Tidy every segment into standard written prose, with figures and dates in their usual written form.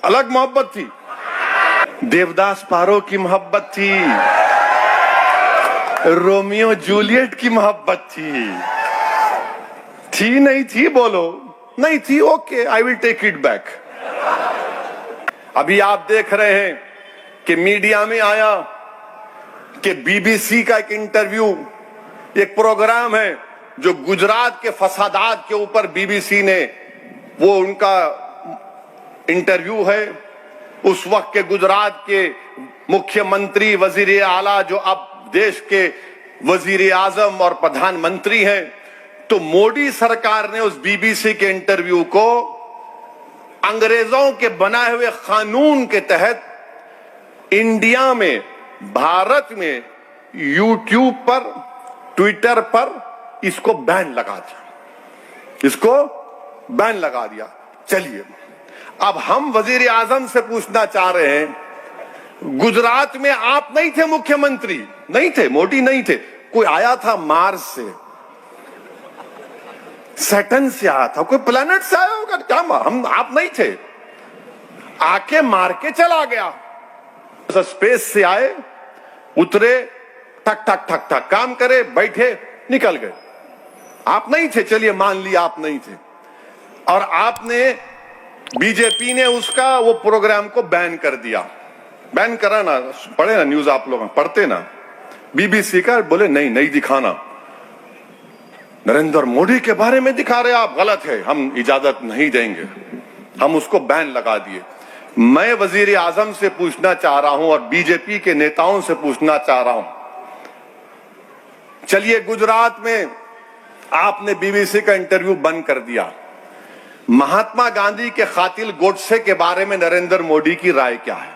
अलग मोहब्बत थी। देवदास पारो की मोहब्बत थी, रोमियो जूलियट की मोहब्बत थी नहीं थी? बोलो नहीं थी। Okay, I will take it back. अभी आप देख रहे हैं कि मीडिया में आया कि बीबीसी का एक इंटरव्यू, एक प्रोग्राम है जो गुजरात के फसादात के ऊपर बीबीसी ने, वो उनका इंटरव्यू है। उस वक्त के गुजरात के मुख्यमंत्री, वजीर आला, जो अब देश के वजीर आजम और प्रधानमंत्री हैं, तो मोदी सरकार ने उस बीबीसी के इंटरव्यू को अंग्रेजों के बनाए हुए कानून के तहत इंडिया में, भारत में, यूट्यूब पर, ट्विटर पर इसको बैन लगा दिया, इसको बैन लगा दिया। चलिए, अब हम वजीर आजम से पूछना चाह रहे हैं, गुजरात में आप नहीं थे मुख्यमंत्री, नहीं थे, मोदी नहीं थे, कोई आया था मार्स से, सैटर्न से आया था, कोई प्लेनेट से आया होगा क्या? हम, आप नहीं थे, आके मार के चला गया। स्पेस से आए, उतरे, ठक ठक ठक ठक काम करे, बैठे, निकल गए। आप नहीं थे, चलिए मान लिया आप नहीं थे। और आपने, बीजेपी ने उसका वो प्रोग्राम को बैन कर दिया। बैन करा ना, पढ़े ना न्यूज, आप लोग पढ़ते ना, बीबीसी का, बोले नहीं नहीं दिखाना, नरेंद्र मोदी के बारे में दिखा रहे आप, गलत है, हम इजाजत नहीं देंगे। हम उसको बैन लगा दिए। मैं वजीर आजम से पूछना चाह रहा हूं और बीजेपी के नेताओं से पूछना चाह रहा हूं, चलिए गुजरात में आपने बीबीसी का इंटरव्यू बंद कर दिया, महात्मा गांधी के कातिल गोडसे के बारे में नरेंद्र मोदी की राय क्या है?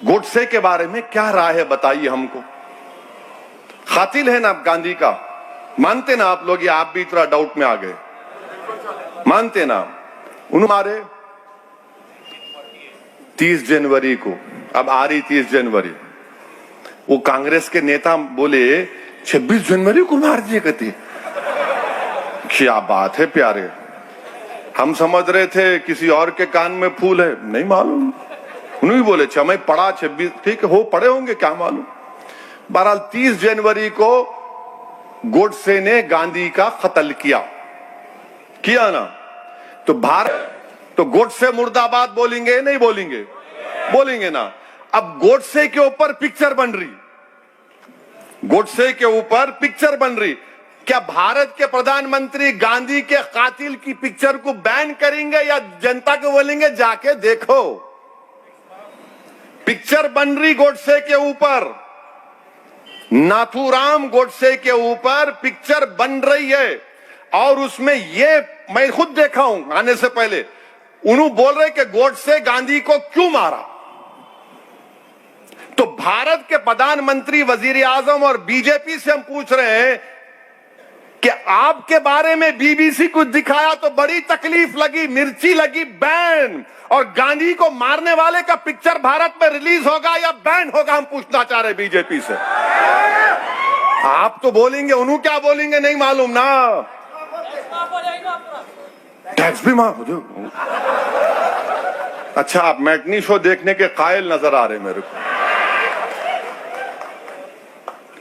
गोडसे के बारे में क्या राय है, बताइए हमको। कातिल है ना गांधी का, मानते ना आप लोग, या आप भी थोड़ा डाउट में आ गए? मानते ना? उन्होंने मारे 30 जनवरी को, अब आ रही 30 जनवरी, वो कांग्रेस के नेता बोले 26 जनवरी को मार दिए कहते। क्या बात है प्यारे, हम समझ रहे थे किसी और के कान में फूल है, नहीं मालूम। उन्होंने बोले मैं पढ़ा 26, ठीक है, हो पढ़े होंगे, क्या मालूम। बहरहाल 30 जनवरी को गोडसे ने गांधी का कत्ल किया ना, तो भारत, तो गोडसे मुर्दाबाद बोलेंगे नहीं बोलेंगे? बोलेंगे ना। अब गोडसे के ऊपर पिक्चर बन रही, गोडसे के ऊपर पिक्चर बन रही, क्या भारत के प्रधानमंत्री गांधी के कातिल की पिक्चर को बैन करेंगे या जनता को बोलेंगे जाके देखो? पिक्चर बन रही गोडसे के ऊपर, नाथूराम गोडसे के ऊपर पिक्चर बन रही है। और उसमें ये मैं खुद देखा हूं आने से पहले, उन्होंने बोल रहे कि गोडसे गांधी को क्यों मारा। तो भारत के प्रधानमंत्री, वजीर आजम और बीजेपी से हम पूछ रहे हैं कि आपके बारे में बीबीसी को दिखाया तो बड़ी तकलीफ लगी, मिर्ची लगी, बैन, और गांधी को मारने वाले का पिक्चर भारत में रिलीज होगा या बैन होगा, हम पूछना चाह रहे बीजेपी से। आप तो बोलेंगे, उन्होंने क्या बोलेंगे नहीं मालूम ना, टैक्स भी माफ हो जाओ। अच्छा, आप मैटनी शो देखने के कायल नजर आ रहे मेरे को।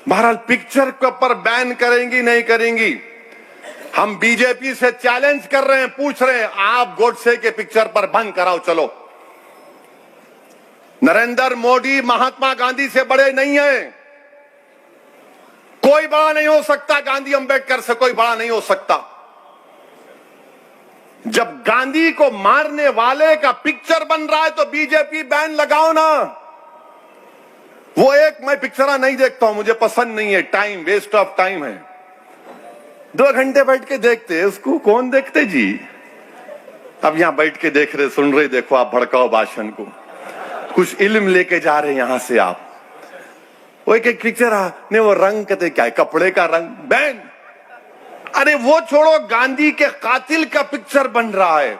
बहरहाल पिक्चर के ऊपर बैन करेंगी नहीं करेंगी, हम बीजेपी से चैलेंज कर रहे हैं, पूछ रहे हैं, आप गोडसे के पिक्चर पर बंद कराओ। चलो, नरेंद्र मोदी महात्मा गांधी से बड़े नहीं है, कोई बड़ा नहीं हो सकता, गांधी अंबेडकर से कोई बड़ा नहीं हो सकता। जब गांधी को मारने वाले का पिक्चर बन रहा है तो बीजेपी बैन लगाओ ना। वो एक, मैं पिक्चर नहीं देखता हूं, मुझे पसंद नहीं है, टाइम वेस्ट ऑफ टाइम है। 2 घंटे बैठ के देखते, उसको कौन देखते जी? अब यहां बैठ के देख रहे, सुन रहे, देखो आप भड़काओ भाषण को, कुछ इल्म लेके जा रहे हैं यहां से आप। वो एक पिक्चर ने वो रंग कहते क्या है, कपड़े का रंग, बैन। अरे वो छोड़ो, गांधी के कातिल का पिक्चर बन रहा है।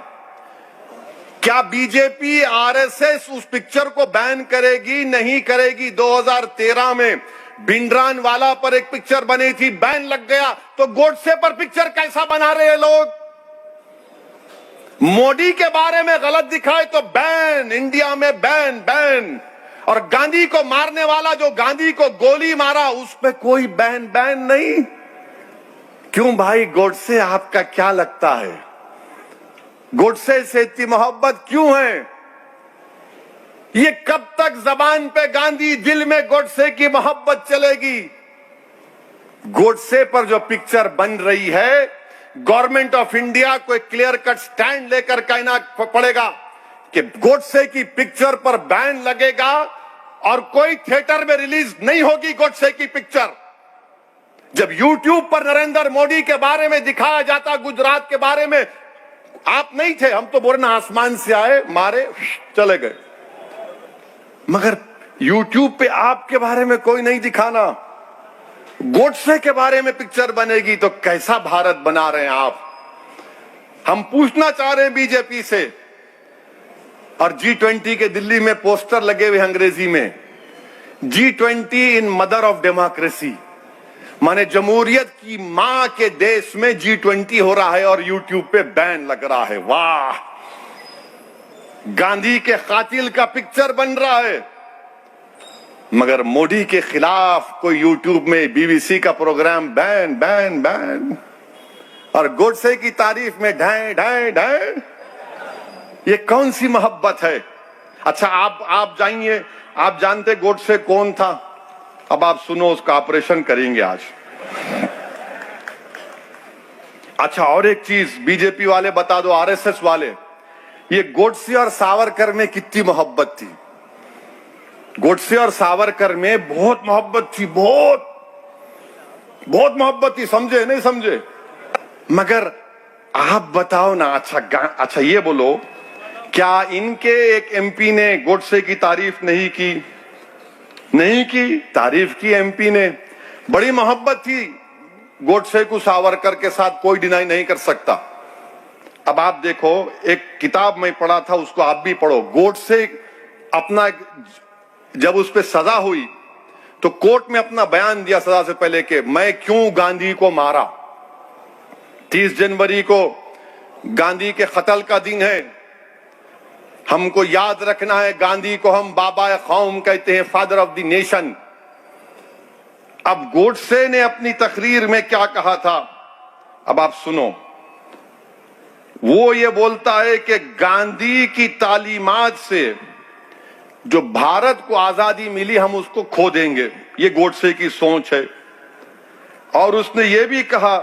क्या बीजेपी आरएसएस उस पिक्चर को बैन करेगी? नहीं करेगी। 2013 में भिंडरानवाला पर एक पिक्चर बनी थी, बैन लग गया, तो गोडसे पर पिक्चर कैसा बना रहे हैं लोग? मोदी के बारे में गलत दिखाए तो बैन, इंडिया में बैन बैन। और गांधी को मारने वाला जो गांधी को गोली मारा उस पे कोई बैन बैन नहीं। क्यों भाई गोडसे, आपका क्या लगता है? गोडसे से इतनी मोहब्बत क्यों है? ये कब तक जबान पे गांधी, दिल में गोडसे की मोहब्बत चलेगी? गोडसे पर जो पिक्चर बन रही है, गवर्नमेंट ऑफ इंडिया को एक क्लियर कट स्टैंड लेकर कहना पड़ेगा कि गोडसे की पिक्चर पर बैन लगेगा और कोई थिएटर में रिलीज नहीं होगी गोडसे की पिक्चर। जब यूट्यूब पर नरेंद्र मोदी के बारे में दिखाया जाता, गुजरात के बारे में, आप नहीं थे, हम तो बोलना आसमान से आए, मारे, चले गए। मगर यूट्यूब पे आपके बारे में कोई नहीं दिखाना, गोडसे के बारे में पिक्चर बनेगी, तो कैसा भारत बना रहे हैं आप? हम पूछना चाह रहे हैं बीजेपी से। और G20 के दिल्ली में पोस्टर लगे हुए अंग्रेजी में, G20 in mother of democracy, माने जमहूरियत की मां के देश में G20 हो रहा है और यूट्यूब पे बैन लग रहा है। वाह, गांधी के कातिल का पिक्चर बन रहा है, मगर मोदी के खिलाफ कोई यूट्यूब में बीबीसी का प्रोग्राम बैन बैन बैन, और गोडसे की तारीफ में ढाई ढाई ढाई। ये कौन सी मोहब्बत है? अच्छा, आप जाइए, आप जानते गोडसे कौन था? अब आप सुनो, उसका ऑपरेशन करेंगे आज। अच्छा, और एक चीज बीजेपी वाले बता दो, आरएसएस वाले, ये गोडसे और सावरकर में कितनी मोहब्बत थी। गोडसे और सावरकर में बहुत मोहब्बत थी, बहुत बहुत मोहब्बत थी, समझे नहीं समझे? मगर आप बताओ ना, अच्छा ये बोलो, क्या इनके एक एमपी ने गोडसे की तारीफ नहीं की? नहीं की, तारीफ की एमपी ने। बड़ी मोहब्बत थी गोडसे को सावरकर के साथ, कोई डिनाई नहीं कर सकता। अब आप देखो, एक किताब में पढ़ा था, उसको आप भी पढ़ो। गोडसे अपना, जब उस पर सजा हुई तो कोर्ट में अपना बयान दिया सजा से पहले कि मैं क्यों गांधी को मारा। 30 जनवरी को गांधी के कत्ल का दिन है, हमको याद रखना है, गांधी को हम बाबा कौम कहते हैं, फादर ऑफ द नेशन। अब गोडसे ने अपनी तकरीर में क्या कहा था, अब आप सुनो। वो ये बोलता है कि गांधी की तालीमात से जो भारत को आजादी मिली, हम उसको खो देंगे। ये गोडसे की सोच है। और उसने ये भी कहा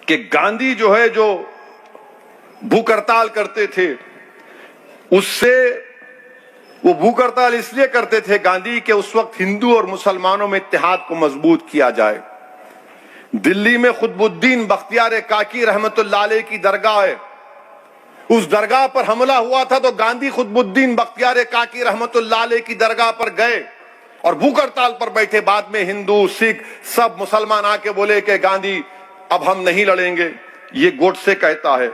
कि गांधी जो है, जो भूख हड़ताल करते थे, उससे वो भूख हड़ताल इसलिए करते थे गांधी के उस वक्त हिंदू और मुसलमानों में इत्तेहाद को मजबूत किया जाए। दिल्ली में खुतबुद्दीन बख्तियार काकी रहमतुल्लाह अलैह की दरगाह है, उस दरगाह पर हमला हुआ था, तो गांधी खुतबुद्दीन बख्तियार काकी रहमतुल्लाह अलैह की दरगाह पर गए और भूख हड़ताल पर बैठे। बाद में हिंदू, सिख, सब मुसलमान आके बोले कि गांधी अब हम नहीं लड़ेंगे। ये गोडसे कहता है।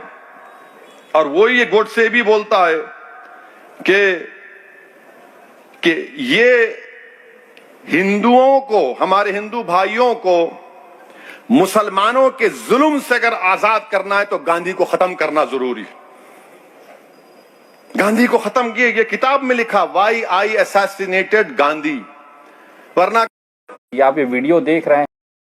और वो ये गोडसे भी बोलता है कि ये हिंदुओं को, हमारे हिंदू भाइयों को मुसलमानों के जुल्म से अगर आजाद करना है तो गांधी को खत्म करना जरूरी है। गांधी को खत्म किए, ये किताब में लिखा, व्हाई आई असैसिनेटेड गांधी। वरना आप ये वीडियो देख रहे हैं